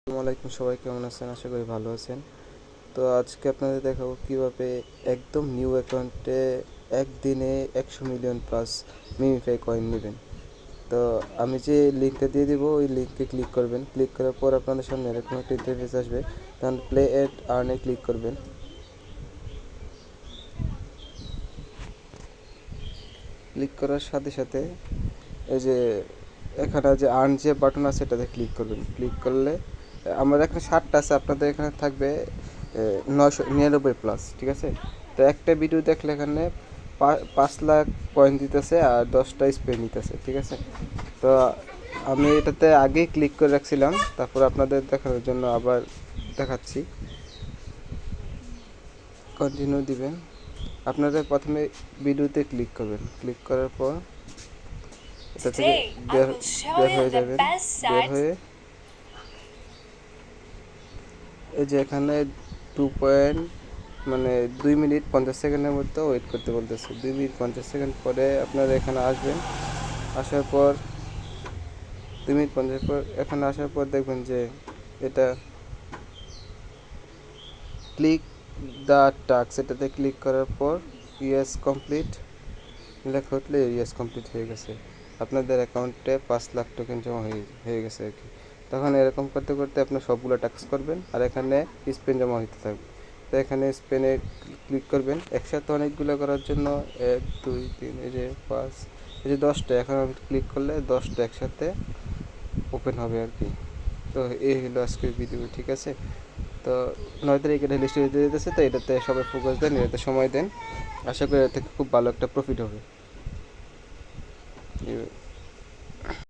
আসসালামু আলাইকুম, সবাই কেমন আছেন? আশা করি ভালো আছেন। তো আজকে আপনাদের দেখাবো কিভাবে একদম নিউ অ্যাকাউন্টে একদিনে 100 মিলিয়ন প্লাস মিমিফাই কয়েন নেবেন। তো আমি যে লিঙ্কটা দিয়ে দিব ওই লিঙ্কে ক্লিক করবেন। ক্লিক করার পর আপনাদের সামনে এরকম একটা ইন্টারফেস আসবে। তখন প্লে এট আর্নে ক্লিক করবেন। ক্লিক করার সাথে সাথে এই যে এখানে যে আর্ন যে বাটন আছে এটাতে ক্লিক করবেন। ক্লিক করলে আমার এখানে 60টা আছে, আপনাদের এখানে থাকবে 999 প্লাস, ঠিক আছে? তো একটা ভিডিও দেখলে এখানে 5 লাখ পয়েন্ট দিতেছে আর 10টা স্প্রে নিতেছে, ঠিক আছে? তো আমি এটাতে আগেই ক্লিক করে রাখছিলাম, তারপর আপনাদের দেখানোর জন্য আবার দেখাচ্ছি। কন্টিনিউ দিবেন। আপনাদের প্রথমে ভিডিওতে ক্লিক করবেন। ক্লিক করার পর এটা থেকে বের হয়ে যাবেন। বের হয়ে এই যে এখানে 2 মানে 2 মিনিট 50 সেকেন্ডের মধ্যে ওয়েট করতে বলতেছে। 2 মিনিট 50 সেকেন্ড পরে আপনারা এখানে আসবেন। আসার পর 2 মিনিট 50 পর এখানে আসার পর দেখবেন যে এটা ক্লিক দ্য টাস্ক, এটাতে ক্লিক করার পর ইয়েস কমপ্লিট লেখা উঠলে ইয়েস কমপ্লিট হয়ে গেছে। আপনাদের অ্যাকাউন্টে 5 লাখ টোকেন জমা হয়ে গেছে আর কি। তখন এরকম করতে করতে আপনার সবগুলো টাস্ক করবেন আর এখানে স্পেন জমা হতে থাকবে। তো এখানে স্পেনে ক্লিক করবেন। একসাথে অনেকগুলো করার জন্য 1 2 3 এই যে 5 এই যে 10টা, এখন আমি ক্লিক করলে 10টা একসাথে ওপেন হবে আর কি। তো এই হলো আজকের ভিডিও, ঠিক আছে? তো 9 তারিখ এটা লিস্টে দিতে দিতেছে, তো এটাতে সবাই ফোকাস দেন, এটাতে সময় দেন। আশা করি এর থেকে খুব ভালো একটা প্রফিট হবে।